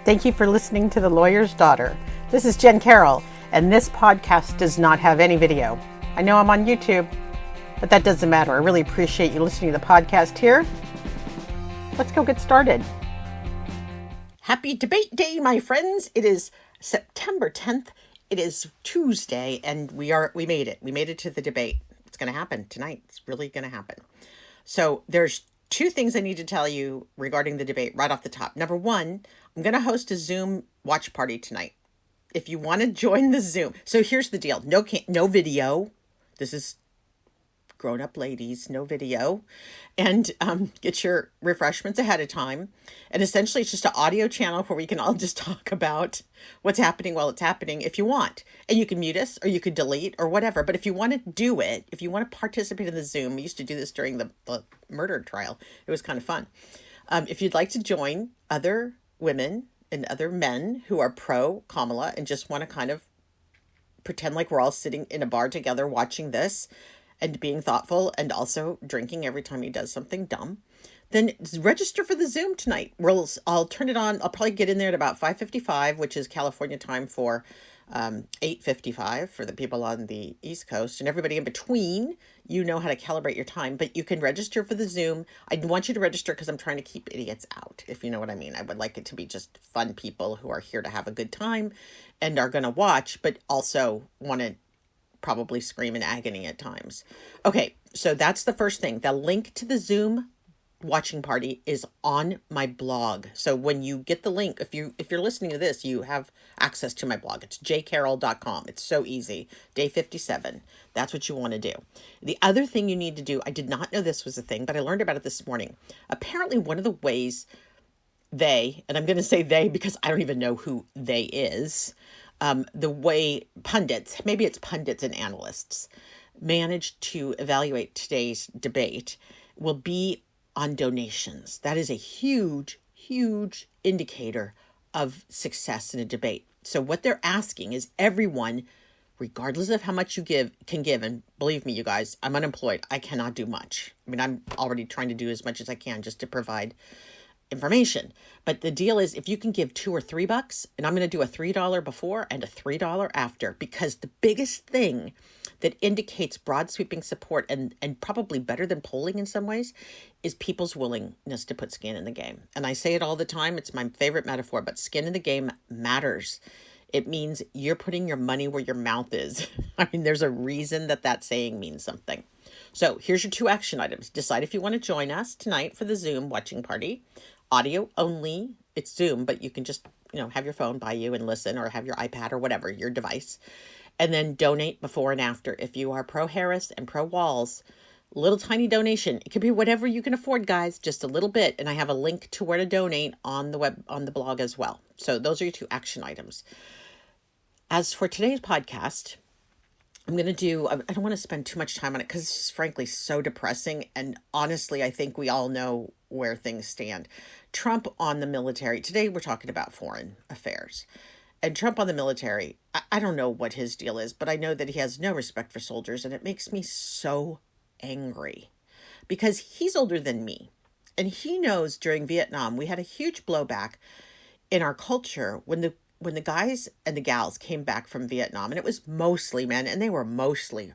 Thank you for listening to The Lawyer's Daughter. This is Jen Carroll, and this podcast does not have any video. I know I'm on YouTube, but that doesn't matter. I really appreciate you listening to the podcast here. Let's go get started. Happy debate day, my friends. It is September 10th. It is Tuesday, and we made it. We made it to the debate. It's going to happen tonight. It's really going to happen. So there's two things I need to tell you regarding the debate right off the top. Number one, I'm going to host a Zoom watch party tonight. If you want to join the Zoom. So here's the deal. No video. This is grown-up ladies, no video. And get your refreshments ahead of time. And essentially it's just an audio channel where we can all just talk about what's happening while it's happening if you want. And you can mute us or you could delete or whatever. But if you want to do it, if you want to participate in the Zoom, we used to do this during the murder trial. It was kind of fun. If you'd like to join other women and other men who are pro Kamala and just want to kind of pretend like we're all sitting in a bar together watching this and being thoughtful and also drinking every time he does something dumb, then register for the Zoom tonight. I'll turn it on. I'll probably get in there at about 5:55, which is California time for 8:55 for the people on the East Coast, and everybody in between. You know how to calibrate your time, but you can register for the Zoom. I want you to register because I'm trying to keep idiots out, if you know what I mean. I would like it to be just fun people who are here to have a good time and are going to watch, but also want to probably scream in agony at times. Okay, so that's the first thing. The link to the Zoom watching party is on my blog. So when you get the link, if you're listening to this, you have access to my blog. It's jcarroll.com. It's so easy. Day 57. That's what you want to do. The other thing you need to do, I did not know this was a thing, but I learned about it this morning. Apparently one of the ways they, and I'm going to say they because I don't even know who they is, the way pundits, maybe it's pundits and analysts, manage to evaluate today's debate will be on donations. That is a huge, huge indicator of success in a debate. So what they're asking is everyone, regardless of how much you can give, and believe me, you guys, I'm unemployed. I cannot do much. I mean, I'm already trying to do as much as I can just to provide information. But the deal is if you can give $2 or $3, and I'm going to do a $3 before and a $3 after, because the biggest thing that indicates broad sweeping support and probably better than polling in some ways is people's willingness to put skin in the game. And I say it all the time. It's my favorite metaphor, but skin in the game matters. It means you're putting your money where your mouth is. I mean, there's a reason that saying means something. So here's your two action items. Decide if you want to join us tonight for the Zoom watching party. Audio only. It's Zoom, but you can just, have your phone by you and listen, or have your iPad or whatever, your device. And then donate before and after. If you are pro Harris and pro Walz, little tiny donation. It could be whatever you can afford, guys, just a little bit. And I have a link to where to donate on the blog as well. So those are your two action items. As for today's podcast, I don't want to spend too much time on it because it's just frankly so depressing. And honestly, I think we all know where things stand. Trump on the military. Today we're talking about foreign affairs. And Trump on the military, I don't know what his deal is, but I know that he has no respect for soldiers. And it makes me so angry because he's older than me. And he knows during Vietnam, we had a huge blowback in our culture when the guys and the gals came back from Vietnam, and it was mostly men, and they were mostly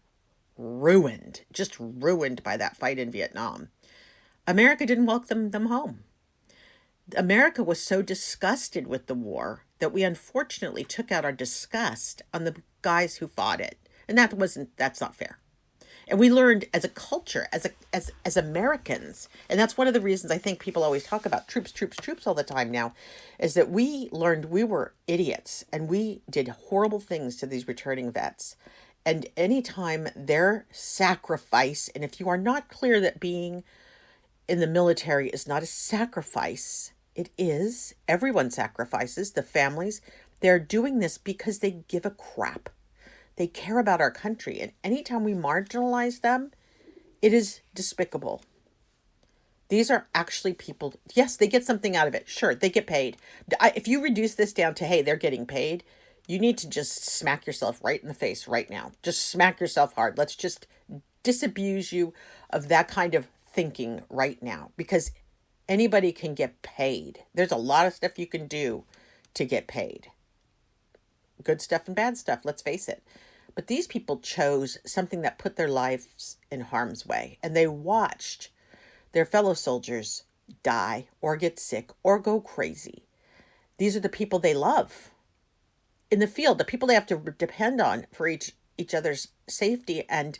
ruined, just ruined by that fight in Vietnam. America didn't welcome them home. America was so disgusted with the war that we unfortunately took out our disgust on the guys who fought it. And that's not fair. And we learned as a culture, as Americans, and that's one of the reasons I think people always talk about troops all the time now, is that we learned we were idiots and we did horrible things to these returning vets. And anytime their sacrifice, and if you are not clear that being in the military is not a sacrifice, it is. Everyone sacrifices, the families. They're doing this because they give a crap. They care about our country. And anytime we marginalize them, it is despicable. These are actually people. Yes, they get something out of it. Sure, they get paid. If you reduce this down to, hey, they're getting paid, you need to just smack yourself right in the face right now. Just smack yourself hard. Let's just disabuse you of that kind of thinking right now, because anybody can get paid. There's a lot of stuff you can do to get paid. Good stuff and bad stuff, let's face it. But these people chose something that put their lives in harm's way, and they watched their fellow soldiers die or get sick or go crazy. These are the people they love in the field, the people they have to depend on for each other's safety and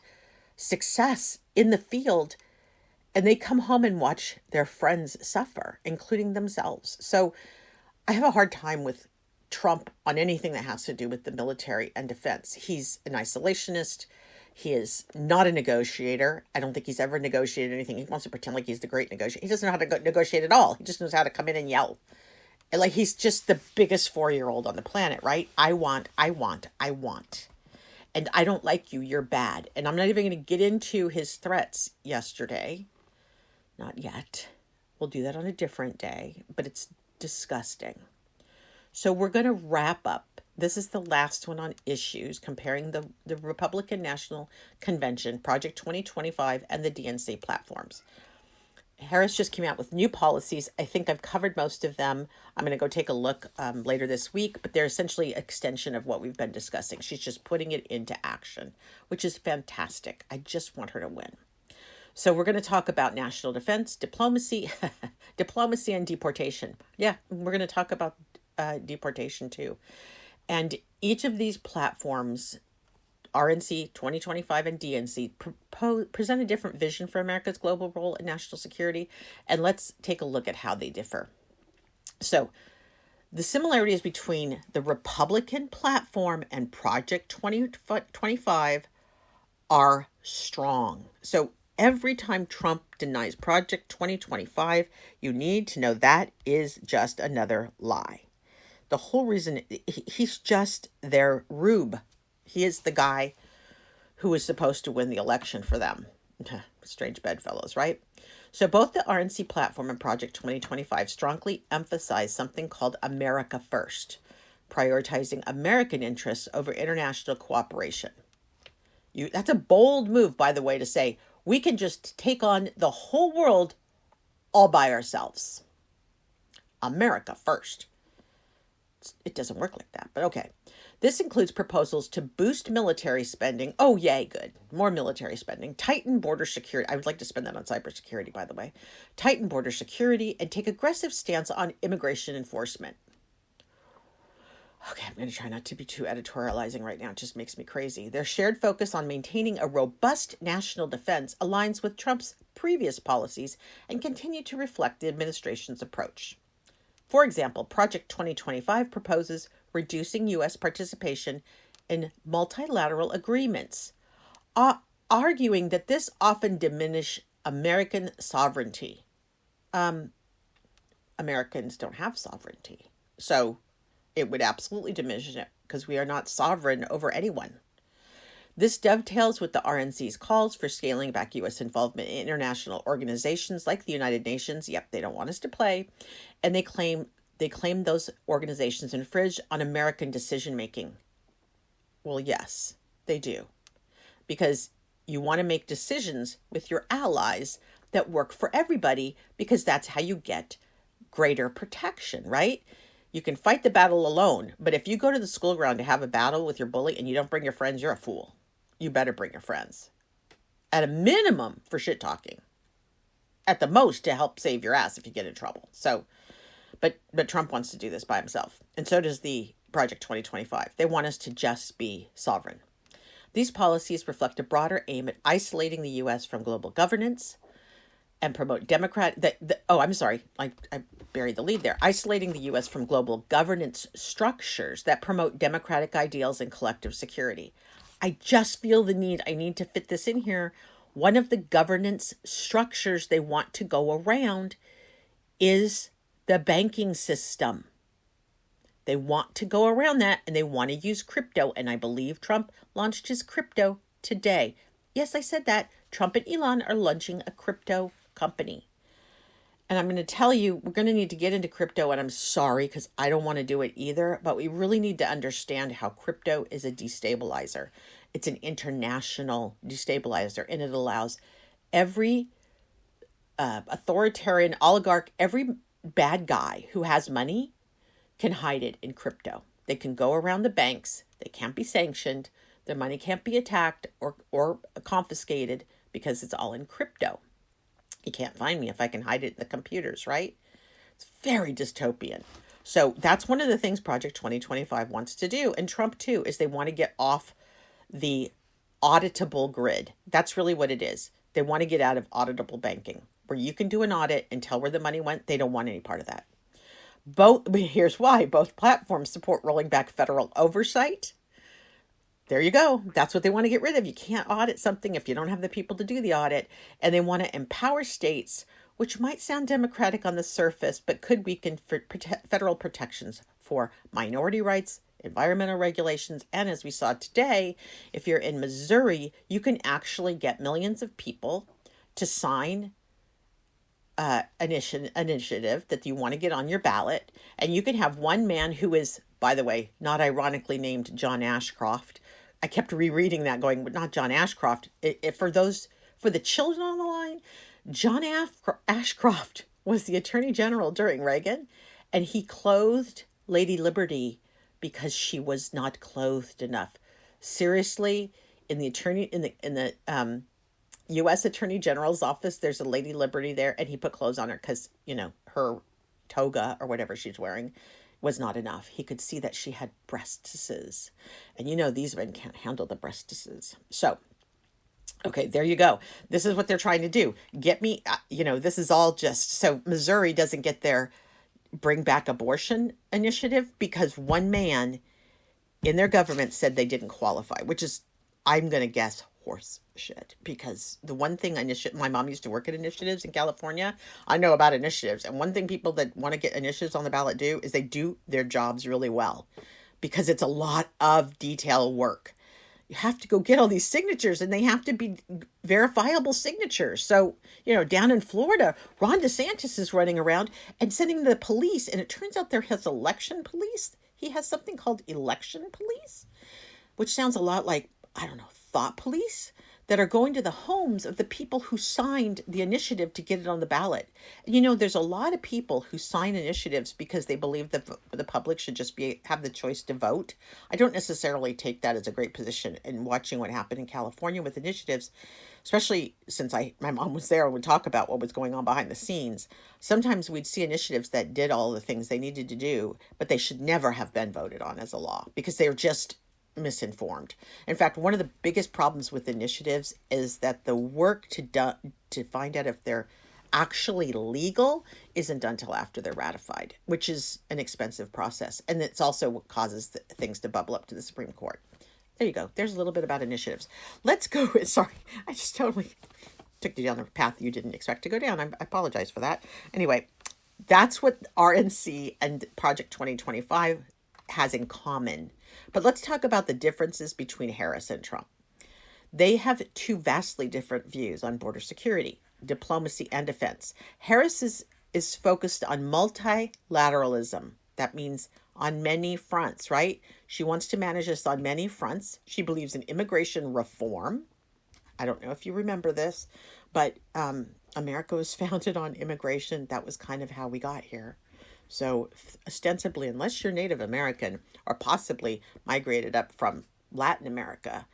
success in the field. And they come home and watch their friends suffer, including themselves. So I have a hard time with Trump on anything that has to do with the military and defense. He's an isolationist. He is not a negotiator. I don't think he's ever negotiated anything. He wants to pretend like he's the great negotiator. He doesn't know how to negotiate at all. He just knows how to come in and yell. And like he's just the biggest 4-year-old on the planet, right? I want. And I don't like you. You're bad. And I'm not even going to get into his threats yesterday. Not yet. We'll do that on a different day. But it's disgusting. So we're going to wrap up. This is the last one on issues, comparing the Republican National Convention, Project 2025, and the DNC platforms. Harris just came out with new policies. I think I've covered most of them. I'm going to go take a look later this week, but they're essentially an extension of what we've been discussing. She's just putting it into action, which is fantastic. I just want her to win. So we're going to talk about national defense, diplomacy, diplomacy, and deportation. Yeah, we're going to talk about deportation too. And each of these platforms, RNC 2025 and DNC, present a different vision for America's global role in national security. And let's take a look at how they differ. So the similarities between the Republican platform and Project 2025 are strong. So every time Trump denies Project 2025, you need to know that is just another lie. The whole reason, he's just their rube. He is the guy who is supposed to win the election for them. Strange bedfellows, right? So both the RNC platform and Project 2025 strongly emphasize something called America First, prioritizing American interests over international cooperation. That's a bold move, by the way, to say we can just take on the whole world all by ourselves. America first. It doesn't work like that, but okay. This includes proposals to boost military spending. Oh, yay, good. More military spending. Tighten border security. I would like to spend that on cybersecurity, by the way. Tighten border security and take aggressive stance on immigration enforcement. Okay, I'm going to try not to be too editorializing right now. It just makes me crazy. Their shared focus on maintaining a robust national defense aligns with Trump's previous policies and continue to reflect the administration's approach. For example, Project 2025 proposes reducing U.S. participation in multilateral agreements, arguing that this often diminishes American sovereignty. Americans don't have sovereignty, so it would absolutely diminish it because we are not sovereign over anyone. This dovetails with the RNC's calls for scaling back U.S. involvement in international organizations like the United Nations. Yep, they don't want us to play. And they claim those organizations infringe on American decision-making. Well, yes, they do. Because you want to make decisions with your allies that work for everybody, because that's how you get greater protection, right? You can fight the battle alone, but if you go to the school ground to have a battle with your bully and you don't bring your friends, you're a fool. You better bring your friends. At a minimum for shit talking. At the most to help save your ass if you get in trouble. So, but Trump wants to do this by himself. And so does the Project 2025. They want us to just be sovereign. These policies reflect a broader aim at isolating the U.S. from global governance and promote I buried the lead there. Isolating the U.S. from global governance structures that promote democratic ideals and collective security. I just feel the need. I need to fit this in here. One of the governance structures they want to go around is the banking system. They want to go around that and they want to use crypto. And I believe Trump launched his crypto today. Yes, I said that. Trump and Elon are launching a crypto company. And I'm going to tell you, we're going to need to get into crypto, and I'm sorry because I don't want to do it either, but we really need to understand how crypto is a destabilizer. It's an international destabilizer, and it allows every authoritarian oligarch, every bad guy who has money can hide it in crypto. They can go around the banks. They can't be sanctioned. Their money can't be attacked or confiscated because it's all in crypto. You can't find me if I can hide it in the computers, right? It's very dystopian. So that's one of the things Project 2025 wants to do. And Trump, too, is they want to get off the auditable grid. That's really what it is. They want to get out of auditable banking, where you can do an audit and tell where the money went. They don't want any part of that. Here's why. Both platforms support rolling back federal oversight. There you go. That's what they want to get rid of. You can't audit something if you don't have the people to do the audit. And they want to empower states, which might sound democratic on the surface, but could weaken federal protections for minority rights, environmental regulations, and as we saw today, if you're in Missouri, you can actually get millions of people to sign initiative that you want to get on your ballot, and you can have one man who is, by the way, not ironically named John Ashcroft. I kept rereading that, going, but not John Ashcroft. For the children on the line, John Ashcroft was the Attorney General during Reagan, and he clothed Lady Liberty because she was not clothed enough. Seriously, in the U.S. Attorney General's office, there's a Lady Liberty there, and he put clothes on her because, her toga or whatever she's wearing was not enough. He could see that she had breastises. And these men can't handle the breastises. So, okay, there you go. This is what they're trying to do. Get me, this is all just so Missouri doesn't get their bring back abortion initiative because one man in their government said they didn't qualify, which is, I'm going to guess, horse shit. Because the one thing my mom used to work at initiatives in California. I know about initiatives. And one thing people that want to get initiatives on the ballot do is they do their jobs really well because it's a lot of detail work. You have to go get all these signatures and they have to be verifiable signatures. So, down in Florida, Ron DeSantis is running around and sending the police. And it turns out there has election police. He has something called election police, which sounds a lot like, I don't know, thought police that are going to the homes of the people who signed the initiative to get it on the ballot. There's a lot of people who sign initiatives because they believe that the public should just have the choice to vote. I don't necessarily take that as a great position. And watching what happened in California with initiatives, especially since my mom was there and would talk about what was going on behind the scenes, sometimes we'd see initiatives that did all the things they needed to do, but they should never have been voted on as a law because they're just misinformed. In fact, one of the biggest problems with initiatives is that the work to find out if they're actually legal isn't done till after they're ratified, which is an expensive process. And it's also what causes things to bubble up to the Supreme Court. There you go. There's a little bit about initiatives. Let's go. Sorry, I just totally took you down the path you didn't expect to go down. I apologize for that. Anyway, that's what RNC and Project 2025 has in common. But let's talk about the differences between Harris and Trump. They have two vastly different views on border security, diplomacy, and defense. Harris is focused on multilateralism. That means on many fronts, right? She wants to manage this on many fronts. She believes in immigration reform. I don't know if you remember this, but America was founded on immigration. That was kind of how we got here. So ostensibly, unless you're Native American or possibly migrated up from Latin America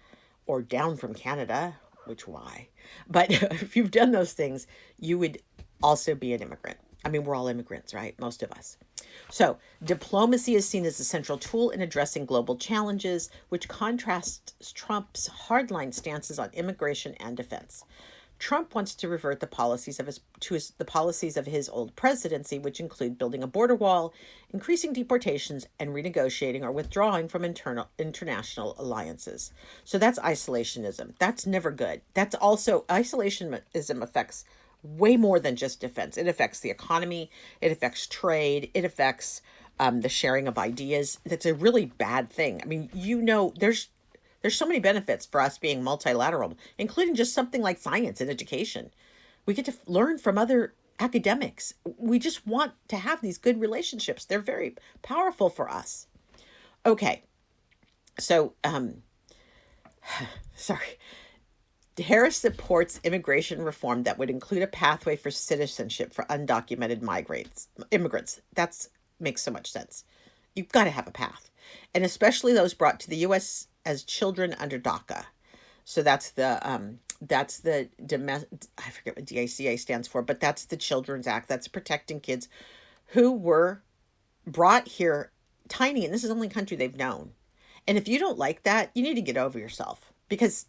or down from Canada, which why? But if you've done those things, you would also be an immigrant. I mean, we're all immigrants, right? Most of us. So diplomacy is seen as a central tool in addressing global challenges, which contrasts Trump's hardline stances on immigration and defense. Trump wants to revert the policies of his old presidency, which include building a border wall, increasing deportations, and renegotiating or withdrawing from international alliances. So that's isolationism. That's never good. That's also isolationism affects way more than just defense. It affects the economy. It affects trade. It affects the sharing of ideas. That's a really bad thing. I mean, there's so many benefits for us being multilateral, including just something like science and education. We get to learn from other academics. We just want to have these good relationships. They're very powerful for us. Okay. So, sorry. Harris supports immigration reform that would include a pathway for citizenship for undocumented immigrants. That makes so much sense. You've got to have a path. And especially those brought to the U.S. as children under DACA. So that's the I forget what DACA stands for, but that's the Children's Act. That's protecting kids who were brought here tiny, and this is the only country they've known. And if you don't like that, you need to get over yourself, because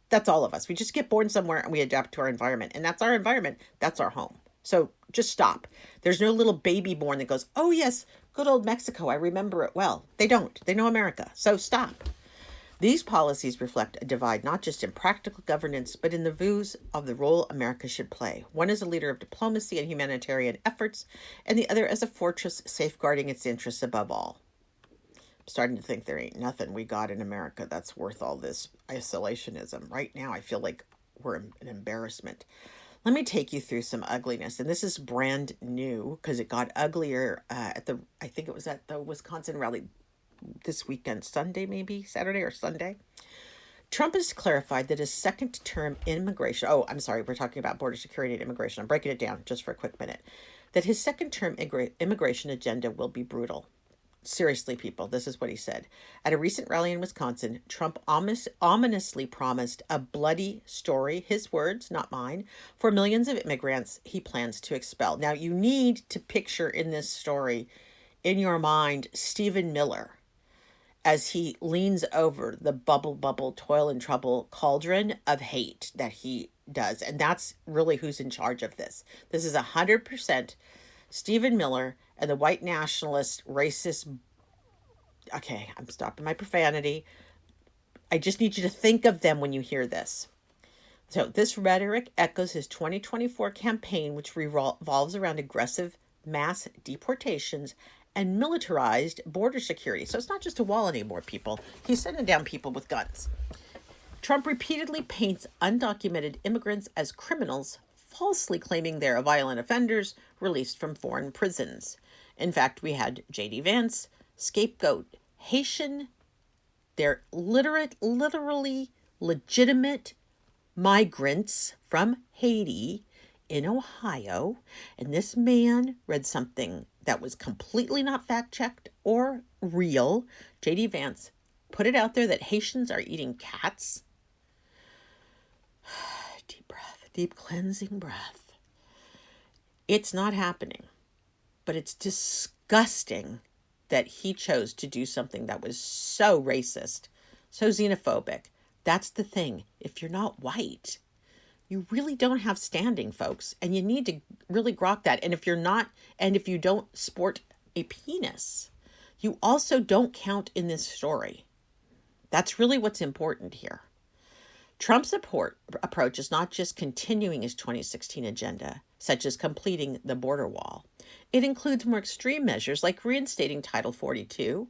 that's all of us. We just get born somewhere and we adapt to our environment, and that's our environment. That's our home. So just stop. There's no little baby born that goes, oh yes, good old Mexico, I remember it well. They don't. They know America. So stop. These policies reflect a divide not just in practical governance, but in the views of the role America should play. One as a leader of diplomacy and humanitarian efforts, and the other as a fortress safeguarding its interests above all. I'm starting to think there ain't nothing we got in America that's worth all this isolationism. Right now, I feel like we're an embarrassment. Let me take you through some ugliness. And this is brand new because it got uglier I think it was at the Wisconsin rally this weekend, Sunday, maybe Saturday or Sunday. Trump has clarified that his second term immigration, we're talking about border security and immigration. I'm breaking it down just for a quick minute. That his second term immigration agenda will be brutal. Seriously, people, this is what he said. At a recent rally in Wisconsin, Trump ominously promised a bloody story, his words, not mine, for millions of immigrants he plans to expel. Now, you need to picture in this story, in your mind, Stephen Miller, as he leans over the bubble, toil and trouble cauldron of hate that he does. And that's really who's in charge of this. This is 100% Stephen Miller and the white nationalist, racist. Okay, I'm stopping my profanity. I just need you to think of them when you hear this. So this rhetoric echoes his 2024 campaign, which revolves around aggressive mass deportations and militarized border security. So it's not just a wall anymore, people. He's sending down people with guns. Trump repeatedly paints undocumented immigrants as criminals, falsely claiming they're violent offenders released from foreign prisons. In fact, we had J.D. Vance scapegoat Haitian. They're literally legitimate migrants from Haiti in Ohio. And this man read something that was completely not fact-checked or real. J.D. Vance put it out there that Haitians are eating cats. Deep breath, deep cleansing breath. It's not happening, but it's disgusting that he chose to do something that was so racist, so xenophobic. That's the thing. If you're not white, you really don't have standing, folks, and you need to really grok that. And if you don't sport a penis, you also don't count in this story. That's really what's important here. Trump's approach is not just continuing his 2016 agenda, such as completing the border wall. It includes more extreme measures like reinstating Title 42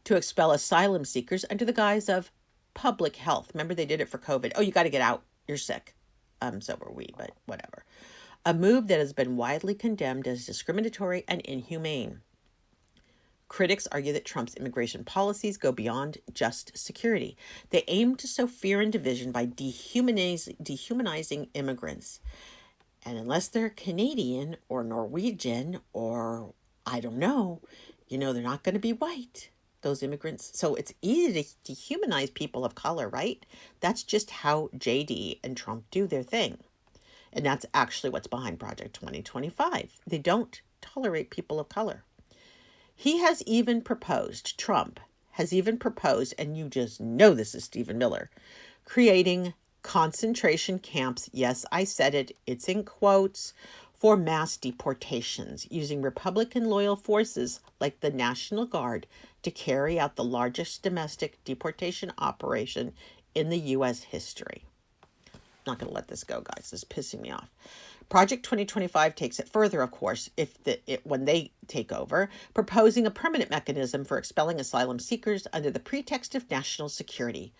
to expel asylum seekers under the guise of public health. Remember, they did it for COVID. Oh, you got to get out. You're sick. So were we, but whatever. A move that has been widely condemned as discriminatory and inhumane. Critics argue that Trump's immigration policies go beyond just security. They aim to sow fear and division by dehumanizing immigrants. And unless they're Canadian or Norwegian or I don't know, they're not going to be white, those immigrants. So it's easy to dehumanize people of color, right? That's just how JD and Trump do their thing. And that's actually what's behind Project 2025. They don't tolerate people of color. Trump has even proposed, and you just know this is Stephen Miller, creating concentration camps. Yes, I said it. It's in quotes, for mass deportations, using Republican loyal forces like the National Guard to carry out the largest domestic deportation operation in the U.S. history. I'm not going to let this go, guys. This is pissing me off. Project 2025 takes it further, of course, when they take over, proposing a permanent mechanism for expelling asylum seekers under the pretext of national security.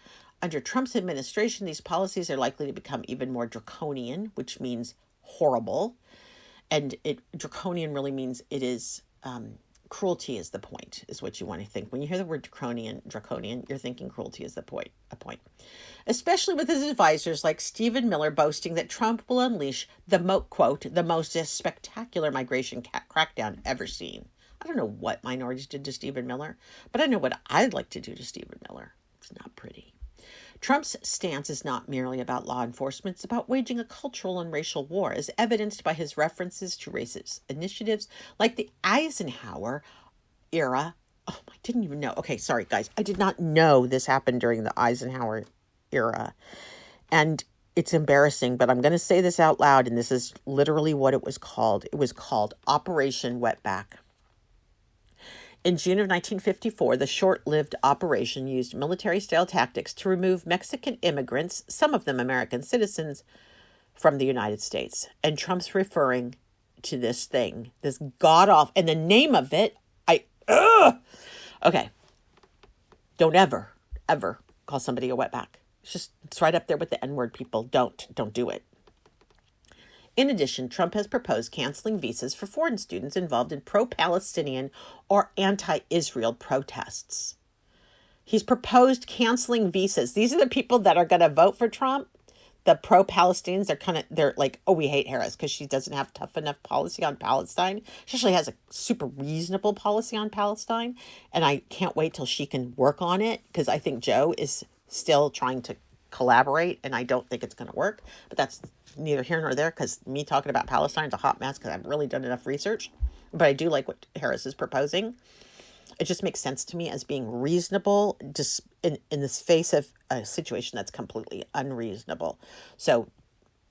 Under Trump's administration, these policies are likely to become even more draconian, which means horrible. And draconian really means it is cruelty is the point, is what you want to think. When you hear the word draconian, you're thinking cruelty is a point. Especially with his advisors like Stephen Miller boasting that Trump will unleash the most spectacular migration crackdown ever seen. I don't know what minorities did to Stephen Miller, but I know what I'd like to do to Stephen Miller. It's not pretty. Trump's stance is not merely about law enforcement, it's about waging a cultural and racial war, as evidenced by his references to racist initiatives like the Eisenhower era. Oh, I didn't even know. Okay, sorry, guys. I did not know this happened during the Eisenhower era. And it's embarrassing, but I'm going to say this out loud, and this is literally what it was called. It was called Operation Wetback. In June of 1954, the short-lived operation used military-style tactics to remove Mexican immigrants, some of them American citizens, from the United States. And Trump's referring to this thing, this god-awful, and the name of it, okay. Don't ever call somebody a wetback. It's right up there with the N-word, people. Don't do it. In addition, Trump has proposed canceling visas for foreign students involved in pro-Palestinian or anti-Israel protests. He's proposed canceling visas. These are the people that are going to vote for Trump. The pro-Palestinians, they're like, oh, we hate Harris because she doesn't have tough enough policy on Palestine. She actually has a super reasonable policy on Palestine. And I can't wait till she can work on it, because I think Joe is still trying to collaborate, and I don't think it's going to work. But that's neither here nor there, because me talking about Palestine is a hot mess because I haven't really done enough research. But I do like what Harris is proposing. It just makes sense to me as being reasonable, just in this face of a situation that's completely unreasonable. So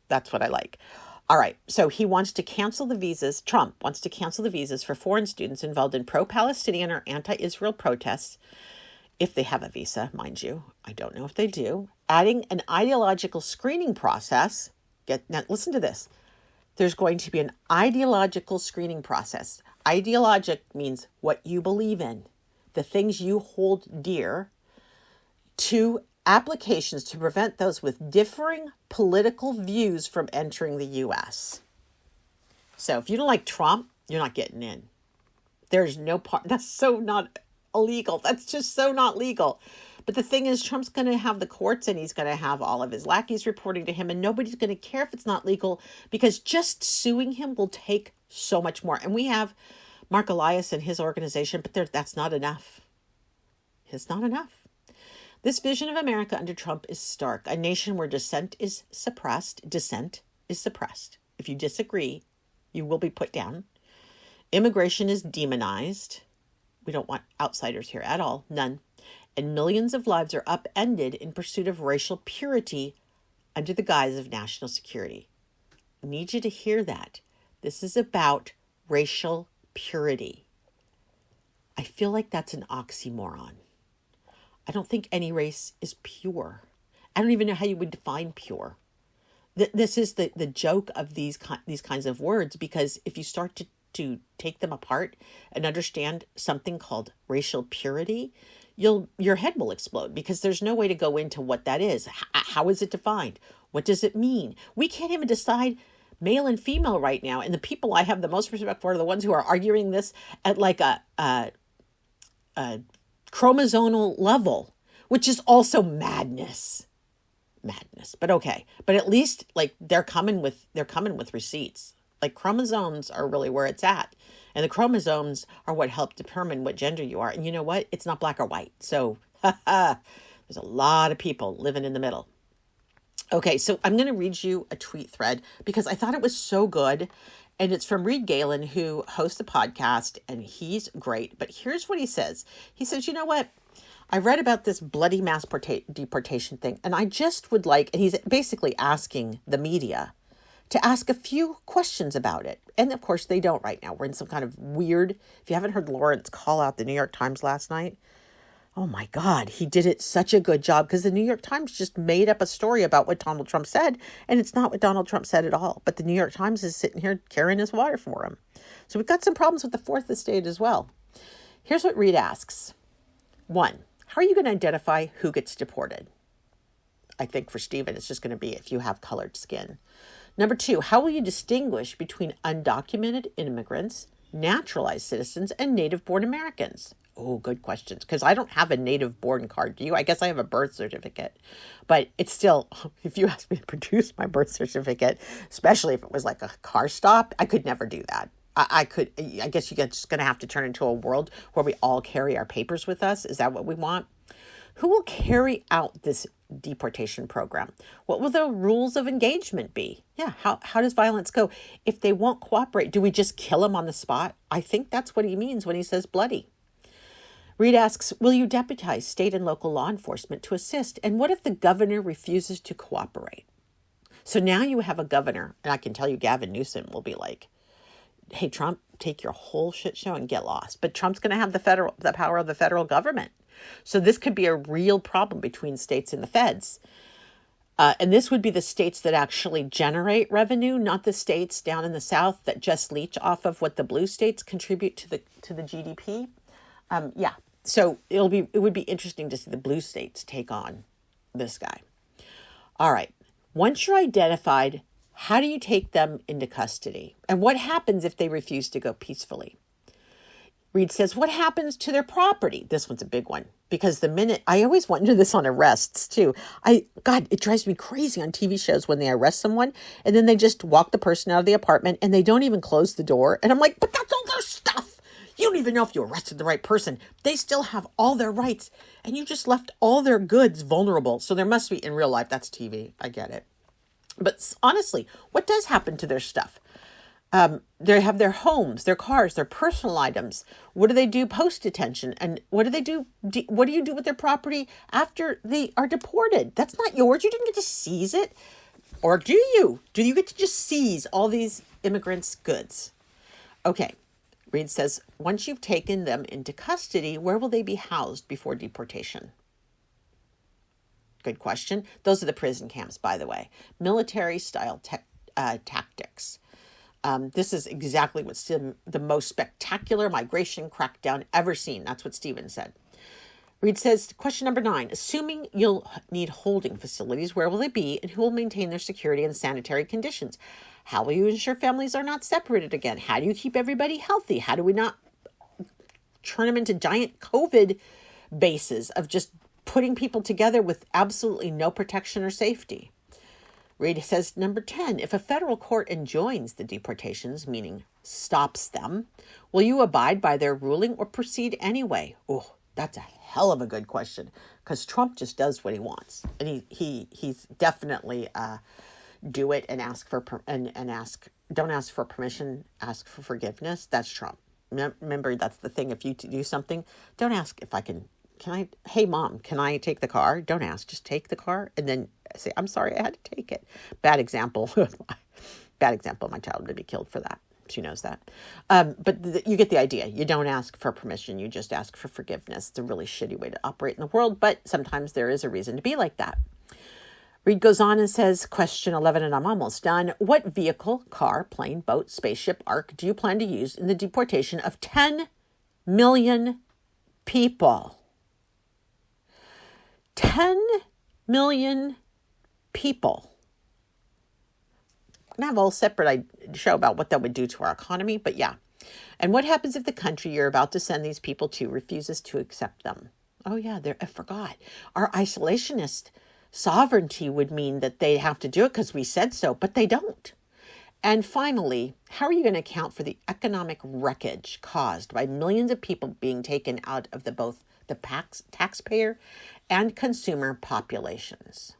that's what I like. All right. So he wants to cancel the visas. Trump wants to cancel the visas for foreign students involved in pro-Palestinian or anti-Israel protests, if they have a visa, mind you. I don't know if they do. Adding an ideological screening process. Now listen to this. There's going to be an ideological screening process. Ideologic means what you believe in, the things you hold dear, to applications to prevent those with differing political views from entering the U.S. So if you don't like Trump, you're not getting in. There's no part. That's so not illegal. That's just so not legal. But the thing is, Trump's going to have the courts, and he's going to have all of his lackeys reporting to him, and nobody's going to care if it's not legal, because just suing him will take so much more. And we have Mark Elias and his organization, but that's not enough. It's not enough. This vision of America under Trump is stark. A nation where dissent is suppressed. If you disagree, you will be put down. Immigration is demonized. We don't want outsiders here at all. None. And millions of lives are upended in pursuit of racial purity under the guise of national security. I need you to hear that. This is about racial purity. I feel like that's an oxymoron. I don't think any race is pure. I don't even know how you would define pure. This is the joke of these kinds of words, because if you start to take them apart and understand something called racial purity, your head will explode, because there's no way to go into what that is. How is it defined? What does it mean? We can't even decide male and female right now. And the people I have the most respect for are the ones who are arguing this at like a chromosomal level, which is also madness. But okay. But at least like they're coming with receipts. Like chromosomes are really where it's at. And the chromosomes are what help determine what gender you are. And you know what? It's not black or white. So there's a lot of people living in the middle. Okay, so I'm going to read you a tweet thread because I thought it was so good. And it's from Reed Galen, who hosts a podcast, and he's great. But here's what he says. He says, you know what? I read about this bloody mass deportation thing, and I just would like, and he's basically asking the media to ask a few questions about it. And of course, they don't right now. We're in some kind of weird, if you haven't heard Lawrence call out the New York Times last night, oh my God, he did it such a good job, because the New York Times just made up a story about what Donald Trump said, and it's not what Donald Trump said at all. But the New York Times is sitting here carrying his water for him. So we've got some problems with the fourth estate as well. Here's what Reed asks. 1, how are you going to identify who gets deported? I think for Stephen, it's just going to be if you have colored skin. Number 2, how will you distinguish between undocumented immigrants, naturalized citizens, and native-born Americans? Oh, good questions, because I don't have a native-born card. Do you? I guess I have a birth certificate. But it's still, if you ask me to produce my birth certificate, especially if it was like a car stop, I could never do that. I guess you're just going to have to turn into a world where we all carry our papers with us. Is that what we want? Who will carry out this deportation program? What will the rules of engagement be? Yeah, how does violence go? If they won't cooperate, do we just kill them on the spot? I think that's what he means when he says bloody. Reed asks, will you deputize state and local law enforcement to assist? And what if the governor refuses to cooperate? So now you have a governor, and I can tell you Gavin Newsom will be like, hey, Trump, take your whole shit show and get lost. But Trump's going to have the power of the federal government. So this could be a real problem between states and the feds. And this would be the states that actually generate revenue, not the states down in the South that just leech off of what the blue states contribute to the GDP. Yeah. So it would be interesting to see the blue states take on this guy. All right. Once you're identified, how do you take them into custody? And what happens if they refuse to go peacefully? Reed says, what happens to their property? This one's a big one because I always wonder this on arrests too. God, it drives me crazy on TV shows when they arrest someone and then they just walk the person out of the apartment and they don't even close the door. And I'm like, but that's all their stuff. You don't even know if you arrested the right person. They still have all their rights and you just left all their goods vulnerable. So there must be, in real life, that's TV. I get it. But honestly, what does happen to their stuff? They have their homes, their cars, their personal items. What do they do post-detention? And what do they do? What do you do with their property after they are deported? That's not yours. You didn't get to seize it. Or do you? Do you get to just seize all these immigrants' goods? Okay. Reed says, once you've taken them into custody, where will they be housed before deportation? Good question. Those are the prison camps, by the way. Military-style tactics. This is exactly what's the most spectacular migration crackdown ever seen. That's what Stephen said. Reed says, question number 9, assuming you'll need holding facilities, where will they be and who will maintain their security and sanitary conditions? How will you ensure families are not separated again? How do you keep everybody healthy? How do we not turn them into giant COVID bases of just putting people together with absolutely no protection or safety? Reed says, number 10, if a federal court enjoins the deportations, meaning stops them, will you abide by their ruling or proceed anyway? Oh, that's a hell of a good question because Trump just does what he wants. And he's definitely do it and ask for don't ask for permission, ask for forgiveness. That's Trump. Remember, that's the thing. If you do something, don't ask if I can hey mom, can I take the car? Don't ask, just take the car and then say, I'm sorry, I had to take it. Bad example. Bad example. My child would be killed for that. She knows that. But you get the idea. You don't ask for permission. You just ask for forgiveness. It's a really shitty way to operate in the world, but sometimes there is a reason to be like that. Reed goes on and says, question 11, and I'm almost done. What vehicle, car, plane, boat, spaceship, ark do you plan to use in the deportation of 10 million people? 10 million people. I'm going to have a whole separate show about what that would do to our economy, but yeah. And what happens if the country you're about to send these people to refuses to accept them? Oh yeah, I forgot. Our isolationist sovereignty would mean that they have to do it because we said so, but they don't. And finally, how are you going to account for the economic wreckage caused by millions of people being taken out of both the taxpayer and consumer populations?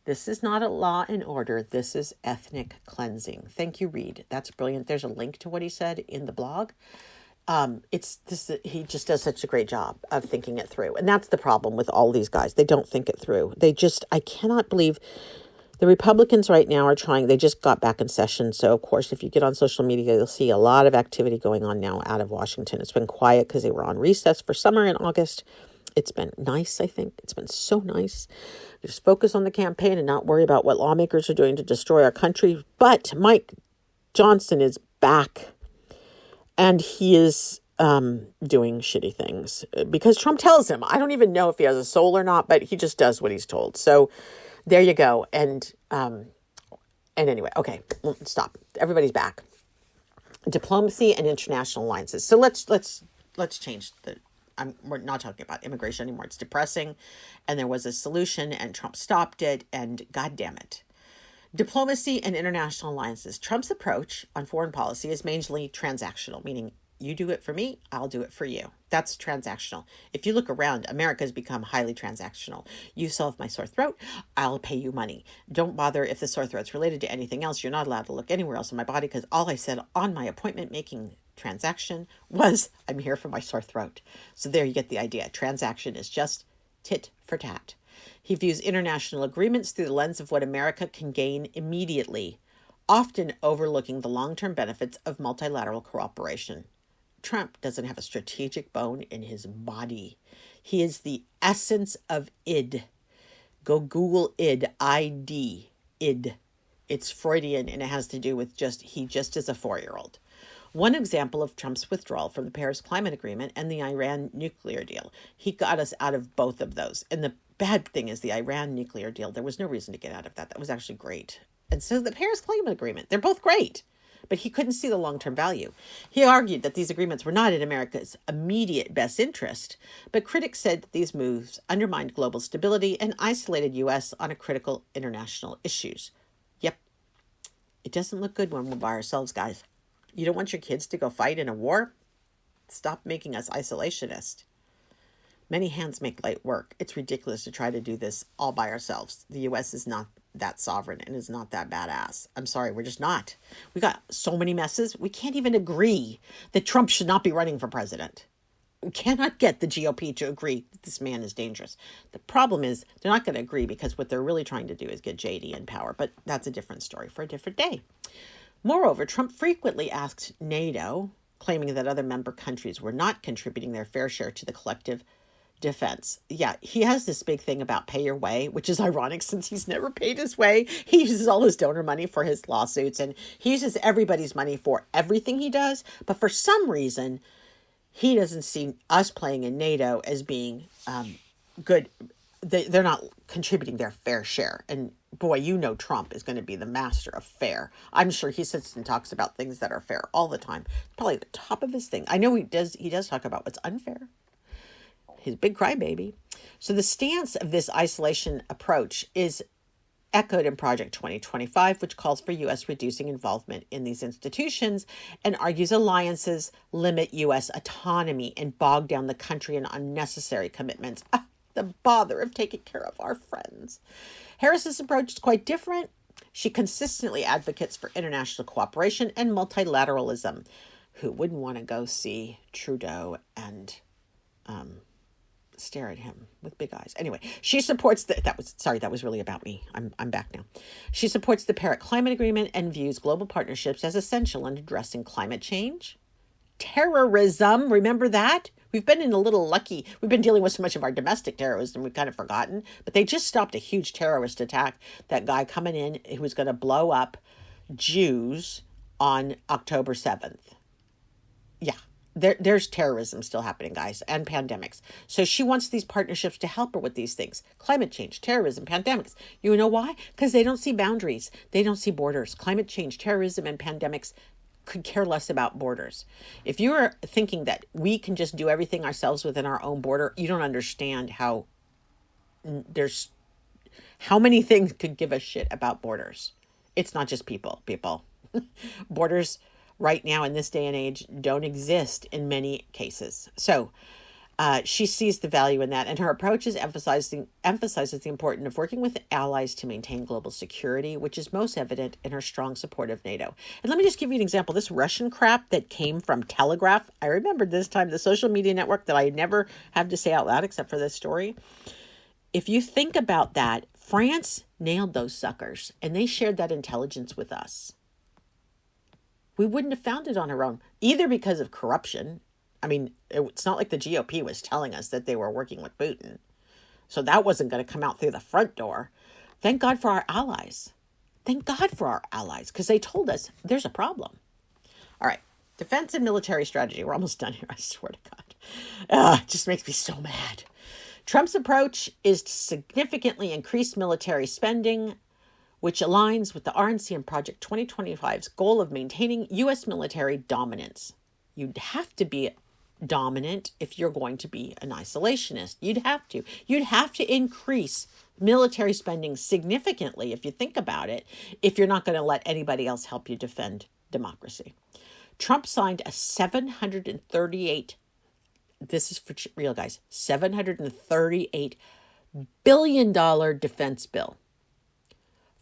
This is not a law and order. This is ethnic cleansing. Thank you, Reed. That's brilliant. There's a link to what he said in the blog. He just does such a great job of thinking it through. And that's the problem with all these guys. They don't think it through. I cannot believe the Republicans right now are trying. They just got back in session. So, of course, if you get on social media, you'll see a lot of activity going on now out of Washington. It's been quiet because they were on recess for summer in August. It's been nice, I think. It's been so nice. Just focus on the campaign and not worry about what lawmakers are doing to destroy our country. But Mike Johnson is back. And he is doing shitty things because Trump tells him. I don't even know if he has a soul or not, but he just does what he's told. So there you go. And anyway, okay, stop. Everybody's back. Diplomacy and international alliances. So let's change we're not talking about immigration anymore. It's depressing. And there was a solution and Trump stopped it. And God damn it. Diplomacy and international alliances. Trump's approach on foreign policy is mainly transactional, meaning you do it for me, I'll do it for you. That's transactional. If you look around, America has become highly transactional. You solve my sore throat, I'll pay you money. Don't bother if the sore throat's related to anything else. You're not allowed to look anywhere else in my body because all I said on my appointment making transaction was, I'm here for my sore throat. So there you get the idea. Transaction is just tit for tat. He views international agreements through the lens of what America can gain immediately, often overlooking the long-term benefits of multilateral cooperation. Trump doesn't have a strategic bone in his body. He is the essence of id. Go Google id, I-D, id. It's Freudian and it has to do with he just is a 4-year-old. One example of Trump's withdrawal from the Paris Climate Agreement and the Iran nuclear deal. He got us out of both of those. And the bad thing is the Iran nuclear deal. There was no reason to get out of that. That was actually great. And so the Paris Climate Agreement, they're both great. But he couldn't see the long-term value. He argued that these agreements were not in America's immediate best interest, but critics said that these moves undermined global stability and isolated U.S. on a critical international issues. Yep, it doesn't look good when we're by ourselves, guys. You don't want your kids to go fight in a war? Stop making us isolationist. Many hands make light work. It's ridiculous to try to do this all by ourselves. The U.S. is not that sovereign and is not that badass. I'm sorry, we're just not. We got so many messes. We can't even agree that Trump should not be running for president. We cannot get the GOP to agree that this man is dangerous. The problem is they're not going to agree because what they're really trying to do is get JD in power. But that's a different story for a different day. Moreover, Trump frequently asked NATO, claiming that other member countries were not contributing their fair share to the collective defense. Yeah, he has this big thing about pay your way, which is ironic since he's never paid his way. He uses all his donor money for his lawsuits and he uses everybody's money for everything he does. But for some reason, he doesn't see us playing in NATO as being good. They're not contributing their fair share. And boy, you know Trump is going to be the master of fair. I'm sure he sits and talks about things that are fair all the time. Probably the top of his thing. I know he does talk about what's unfair. His big crybaby. So the stance of this isolation approach is echoed in Project 2025, which calls for U.S. reducing involvement in these institutions and argues alliances limit U.S. autonomy and bog down the country in unnecessary commitments. The bother of taking care of our friends. Harris's approach is quite different. She consistently advocates for international cooperation and multilateralism. Who wouldn't want to go see Trudeau and stare at him with big eyes? Anyway, she supports that was really about me. I'm back now. She supports the Paris Climate Agreement and views global partnerships as essential in addressing climate change. Terrorism, remember that? We've been we've been dealing with so much of our domestic terrorism, we've kind of forgotten, but they just stopped a huge terrorist attack. That guy coming in who was going to blow up Jews on October 7th. Yeah. There's terrorism still happening, guys, and pandemics. So she wants these partnerships to help her with these things. Climate change, terrorism, pandemics. You know why? Because they don't see boundaries. They don't see borders. Climate change, terrorism, and pandemics could care less about borders. If you're thinking that we can just do everything ourselves within our own border, you don't understand how many things could give a shit about borders. It's not just people. Borders right now in this day and age don't exist in many cases. So she sees the value in that, and her approach emphasizes the importance of working with allies to maintain global security, which is most evident in her strong support of NATO. And let me just give you an example. This Russian crap that came from Telegraph, I remembered this time, the social media network that I never have to say out loud except for this story. If you think about that, France nailed those suckers, and they shared that intelligence with us. We wouldn't have found it on our own, either because of corruption. I mean, it's not like the GOP was telling us that they were working with Putin. So that wasn't going to come out through the front door. Thank God for our allies. Thank God for our allies, because they told us there's a problem. All right. Defense and military strategy. We're almost done here, I swear to God. It just makes me so mad. Trump's approach is to significantly increase military spending, which aligns with the RNC and Project 2025's goal of maintaining U.S. military dominance. You'd have to be dominant if you're going to be an isolationist. You'd have to. You'd have to increase military spending significantly, if you think about it, if you're not going to let anybody else help you defend democracy. Trump signed a this is for real, guys, $738 billion defense bill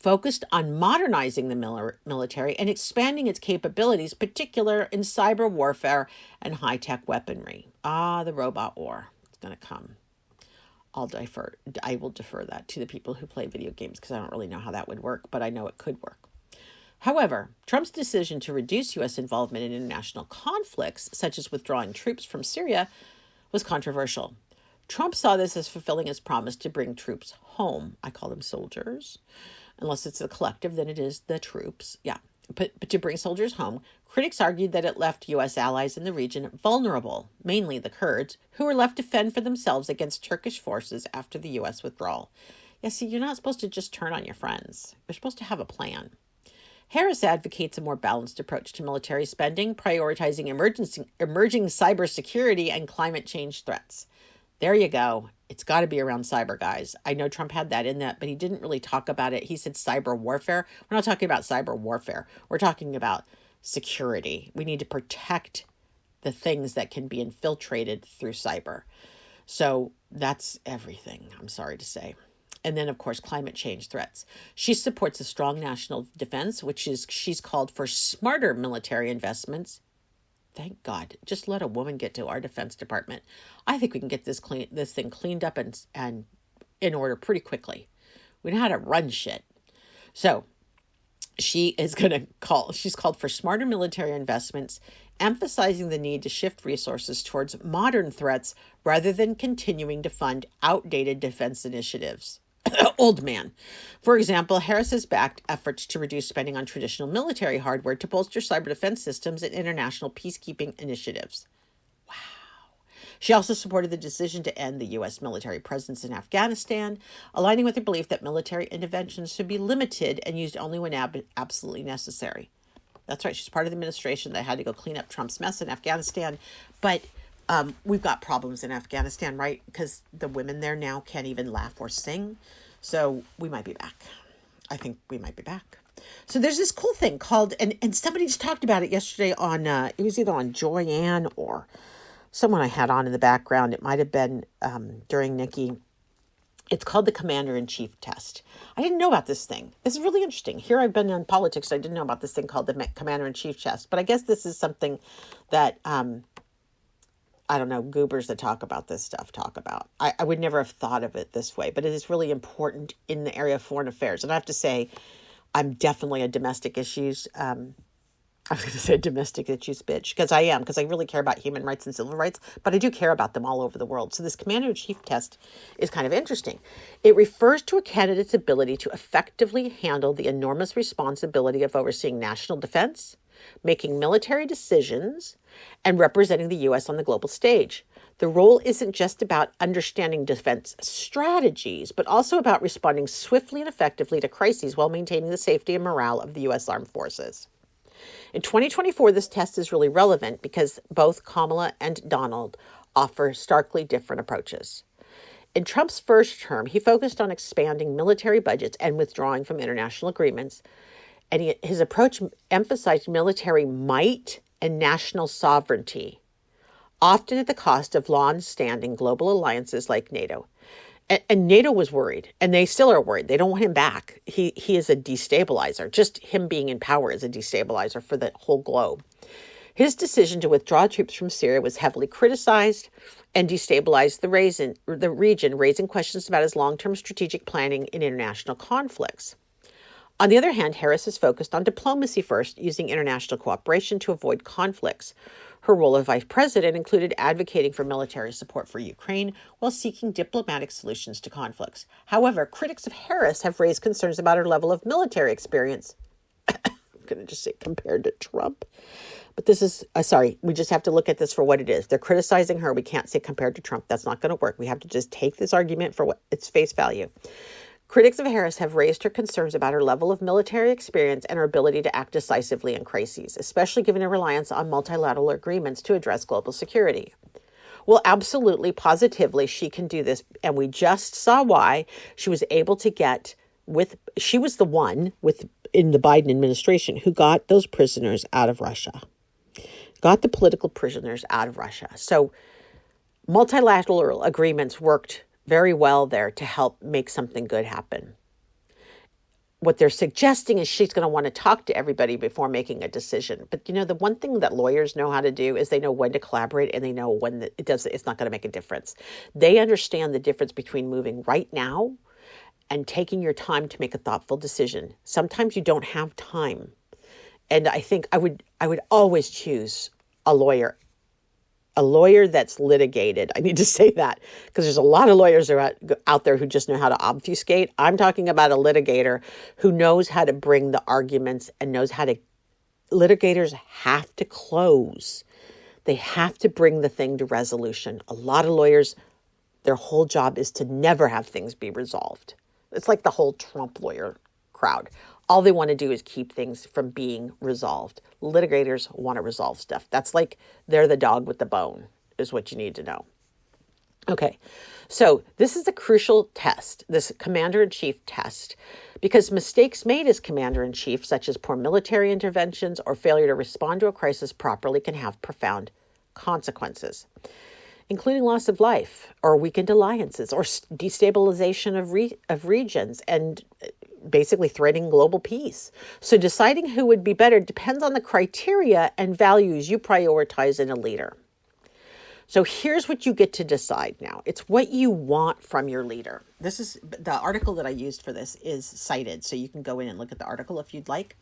focused on modernizing the military and expanding its capabilities, particularly in cyber warfare and high-tech weaponry. The robot war. It's going to come. I will defer that to the people who play video games because I don't really know how that would work, but I know it could work. However, Trump's decision to reduce U.S. involvement in international conflicts, such as withdrawing troops from Syria, was controversial. Trump saw this as fulfilling his promise to bring troops home. I call them soldiers. Unless it's the collective, then it is the troops. Yeah. But to bring soldiers home, critics argued that it left U.S. allies in the region vulnerable, mainly the Kurds, who were left to fend for themselves against Turkish forces after the U.S. withdrawal. Yeah, see, you're not supposed to just turn on your friends. You're supposed to have a plan. Harris advocates a more balanced approach to military spending, prioritizing emerging cybersecurity and climate change threats. There you go. It's got to be around cyber, guys. I know Trump had that in that, but he didn't really talk about it. He said cyber warfare. We're not talking about cyber warfare. We're talking about security. We need to protect the things that can be infiltrated through cyber. So that's everything, I'm sorry to say. And then, of course, climate change threats. She supports a strong national defense, she's called for smarter military investments. Thank God. Just let a woman get to our Defense Department. I think we can get this thing cleaned up and in order pretty quickly. We know how to run shit. So she's called for smarter military investments, emphasizing the need to shift resources towards modern threats rather than continuing to fund outdated defense initiatives. Old man. For example, Harris has backed efforts to reduce spending on traditional military hardware to bolster cyber defense systems and international peacekeeping initiatives. Wow. She also supported the decision to end the U.S. military presence in Afghanistan, aligning with her belief that military interventions should be limited and used only when absolutely necessary. That's right. She's part of the administration that had to go clean up Trump's mess in Afghanistan. But we've got problems in Afghanistan, right? Because the women there now can't even laugh or sing. So we might be back. I think we might be back. So there's this cool thing called, and somebody just talked about it yesterday on, it was either on Joyanne or someone I had on in the background. It might have been during Nikki. It's called the Commander-in-Chief test. I didn't know about this thing. This is really interesting. Here I've been in politics. I didn't know about this thing called the Commander-in-Chief test. But I guess this is something that, I don't know, goobers that talk about this stuff talk about. I would never have thought of it this way, but it is really important in the area of foreign affairs. And I have to say, I'm definitely a domestic issues, I was going to say domestic issues bitch, because I really care about human rights and civil rights, but I do care about them all over the world. So this Commander-in-Chief test is kind of interesting. It refers to a candidate's ability to effectively handle the enormous responsibility of overseeing national defense, making military decisions, and representing the U.S. on the global stage. The role isn't just about understanding defense strategies, but also about responding swiftly and effectively to crises while maintaining the safety and morale of the U.S. Armed Forces. In 2024, this test is really relevant because both Kamala and Donald offer starkly different approaches. In Trump's first term, he focused on expanding military budgets and withdrawing from international agreements, and his approach emphasized military might and national sovereignty, often at the cost of long-standing global alliances like NATO. And NATO was worried, and they still are worried. They don't want him back. He is a destabilizer. Just him being in power is a destabilizer for the whole globe. His decision to withdraw troops from Syria was heavily criticized and destabilized the region, raising questions about his long-term strategic planning in international conflicts. On the other hand, Harris is focused on diplomacy first, using international cooperation to avoid conflicts. Her role as vice president included advocating for military support for Ukraine while seeking diplomatic solutions to conflicts. However, critics of Harris have raised concerns about her level of military experience. I'm going to just say compared to Trump. But this is, we just have to look at this for what it is. They're criticizing her. We can't say compared to Trump. That's not going to work. We have to just take this argument for what its face value. Critics of Harris have raised her concerns about her level of military experience and her ability to act decisively in crises, especially given her reliance on multilateral agreements to address global security. Well, absolutely, positively, she can do this. And we just saw why. She was able to she was the one in the Biden administration who got those prisoners out of Russia, got the political prisoners out of Russia. So multilateral agreements worked very well there to help make something good happen. What they're suggesting is she's going to want to talk to everybody before making a decision. But the one thing that lawyers know how to do is they know when to collaborate, and they know when it's not going to make a difference. They understand the difference between moving right now and taking your time to make a thoughtful decision. Sometimes you don't have time. And I think I would always choose a lawyer that's litigated. I need to say that because there's a lot of lawyers out there who just know how to obfuscate. I'm talking about a litigator who knows how to bring the arguments and knows how to. Litigators have to close. They have to bring the thing to resolution. A lot of lawyers, their whole job is to never have things be resolved. It's like the whole Trump lawyer crowd. All they want to do is keep things from being resolved. Litigators want to resolve stuff. That's like they're the dog with the bone, is what you need to know. Okay, so this is a crucial test, this commander-in-chief test, because mistakes made as commander-in-chief, such as poor military interventions or failure to respond to a crisis properly, can have profound consequences, including loss of life or weakened alliances or destabilization of regions and basically threatening global peace. So deciding who would be better depends on the criteria and values you prioritize in a leader. So here's what you get to decide now. It's what you want from your leader. This is the article that I used for this is cited, so you can go in and look at the article if you'd like.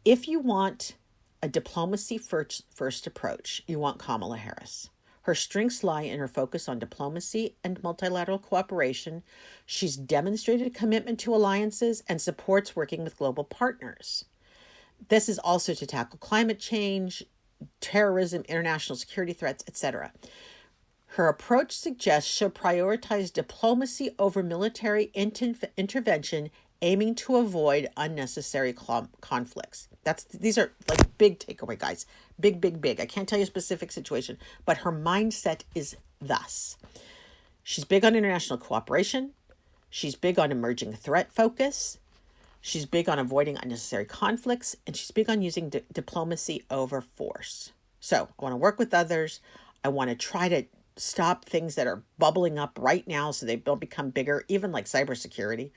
If you want a diplomacy first approach, you want Kamala Harris. Her strengths lie in her focus on diplomacy and multilateral cooperation. She's demonstrated a commitment to alliances and supports working with global partners. This is also to tackle climate change, terrorism, international security threats, etc. Her approach suggests she'll prioritize diplomacy over military intervention, aiming to avoid unnecessary conflicts. These are like big takeaway, guys. Big, big, big. I can't tell you a specific situation, but her mindset is thus. She's big on international cooperation. She's big on emerging threat focus. She's big on avoiding unnecessary conflicts, and she's big on using diplomacy over force. So I want to work with others. I want to try to stop things that are bubbling up right now so they don't become bigger, even like cybersecurity.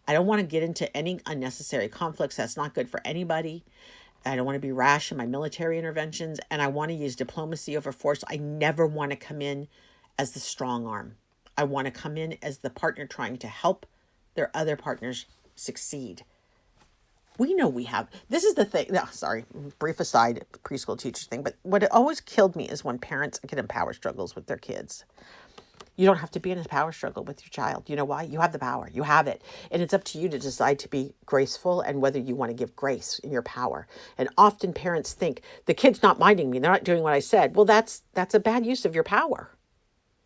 I don't want to get into any unnecessary conflicts. That's not good for anybody. I don't want to be rash in my military interventions, and I want to use diplomacy over force. I never want to come in as the strong arm. I want to come in as the partner trying to help their other partners succeed. We know we have. This is the thing. No, sorry, brief aside, preschool teacher thing. But what always killed me is when parents get in power struggles with their kids. You don't have to be in a power struggle with your child. You know why? You have the power. You have it. And it's up to you to decide to be graceful and whether you want to give grace in your power. And often parents think, the kid's not minding me. They're not doing what I said. Well, that's a bad use of your power.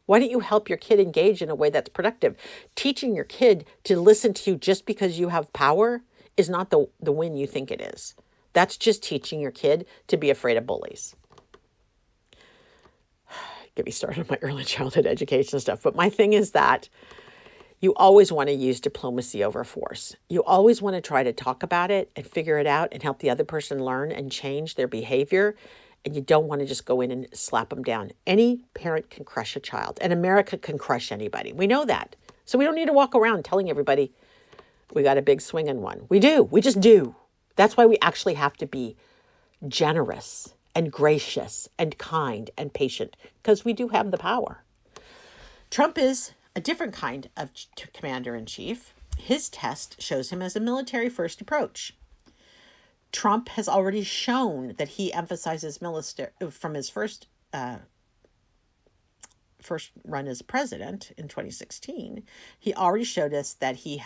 Why don't you help your kid engage in a way that's productive? Teaching your kid to listen to you just because you have power is not the win you think it is. That's just teaching your kid to be afraid of bullies. Get me started on my early childhood education stuff. But my thing is that you always want to use diplomacy over force. You always want to try to talk about it and figure it out and help the other person learn and change their behavior. And you don't want to just go in and slap them down. Any parent can crush a child, and America can crush anybody. We know that. So we don't need to walk around telling everybody we got a big swinging one. We do. We just do. That's why we actually have to be generous and gracious and kind and patient, because we do have the power. Trump is a different kind of commander-in-chief. His test shows him as a military-first approach. Trump has already shown that he emphasizes military from his first run as president in 2016. He already showed us that he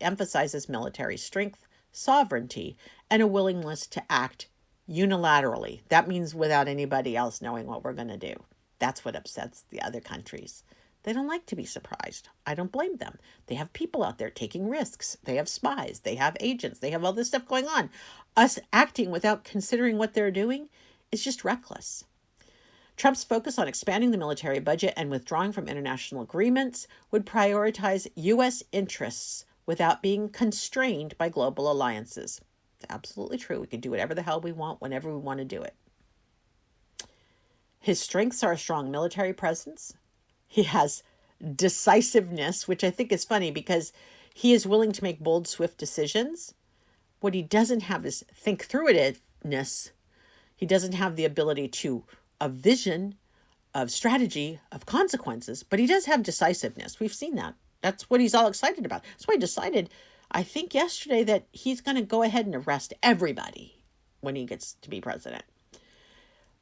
emphasizes military strength, sovereignty, and a willingness to act unilaterally. That means without anybody else knowing what we're going to do. That's what upsets the other countries. They don't like to be surprised. I don't blame them. They have people out there taking risks. They have spies. They have agents. They have all this stuff going on. Us acting without considering what they're doing is just reckless. Trump's focus on expanding the military budget and withdrawing from international agreements would prioritize U.S. interests without being constrained by global alliances. It's absolutely true. We can do whatever the hell we want whenever we want to do it. His strengths are a strong military presence. He has decisiveness, which I think is funny because he is willing to make bold, swift decisions. What he doesn't have is think through itness. He doesn't have the ability to of vision, of strategy, of consequences, but he does have decisiveness. We've seen that. That's what he's all excited about. That's why he decided, I think yesterday, that he's going to go ahead and arrest everybody when he gets to be president.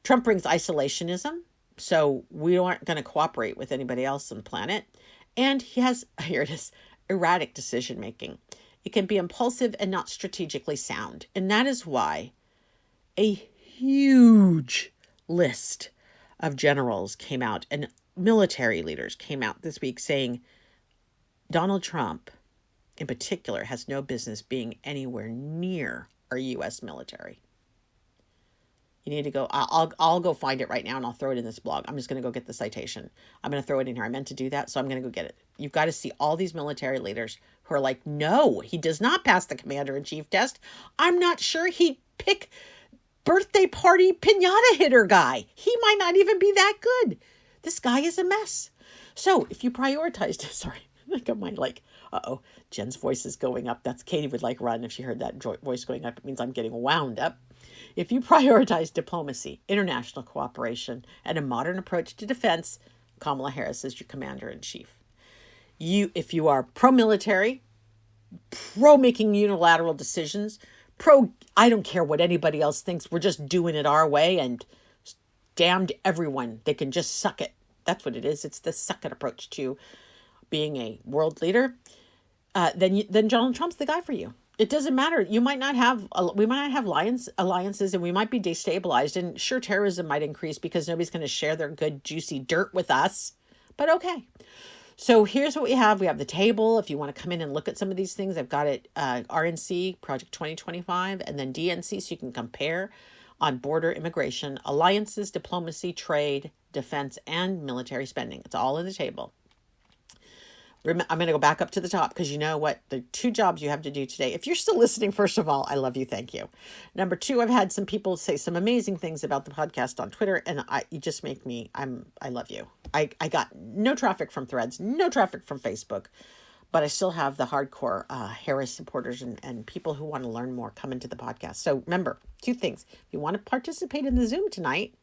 Trump brings isolationism, so we aren't going to cooperate with anybody else on the planet. And he has, here it is, erratic decision making. It can be impulsive and not strategically sound. And that is why a huge list of generals came out and military leaders came out this week saying Donald Trump in particular has no business being anywhere near our U.S. military. You need to go, I'll go find it right now and I'll throw it in this blog. I'm just going to go get the citation. I'm going to throw it in here. I meant to do that, so I'm going to go get it. You've got to see all these military leaders who are like, no, he does not pass the commander-in-chief test. I'm not sure he'd pick birthday party piñata hitter guy. He might not even be that good. This guy is a mess. So if you prioritized, sorry, I got my Jen's voice is going up. That's Katie would run if she heard that voice going up. It means I'm getting wound up. If you prioritize diplomacy, international cooperation, and a modern approach to defense, Kamala Harris is your commander-in-chief. If you are pro-military, pro-making unilateral decisions, I don't care what anybody else thinks, we're just doing it our way, and damned everyone, they can just suck it. That's what it is. It's the suck it approach to being a world leader. Then Donald Trump's the guy for you. It doesn't matter. We might not have alliances, and we might be destabilized. And sure, terrorism might increase because nobody's going to share their good, juicy dirt with us. But okay. So here's what we have. We have the table. If you want to come in and look at some of these things, I've got it, RNC, Project 2025, and then DNC, so you can compare on border immigration, alliances, diplomacy, trade, defense, and military spending. It's all in the table. I'm going to go back up to the top because you know what? The 2 jobs you have to do today. If you're still listening, first of all, I love you. Thank you. Number 2, I've had some people say some amazing things about the podcast on Twitter, and you just make me, I love you. I got no traffic from Threads, no traffic from Facebook, but I still have the hardcore Harris supporters and people who want to learn more come into the podcast. So remember, 2 things. If you want to participate in the Zoom tonight,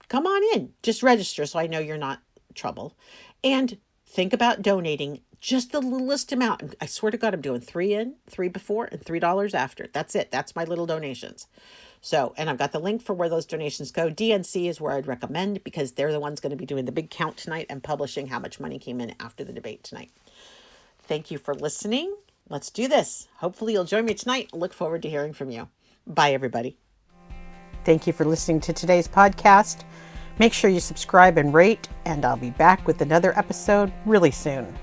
come on in. Just register so I know you're not trouble. And think about donating just the littlest amount. I swear to God, I'm doing 3 in, 3 before, and $3 after. That's it. That's my little donations. So, and I've got the link for where those donations go. DNC is where I'd recommend because they're the ones going to be doing the big count tonight and publishing how much money came in after the debate tonight. Thank you for listening. Let's do this. Hopefully you'll join me tonight. Look forward to hearing from you. Bye, everybody. Thank you for listening to today's podcast. Make sure you subscribe and rate, and I'll be back with another episode really soon.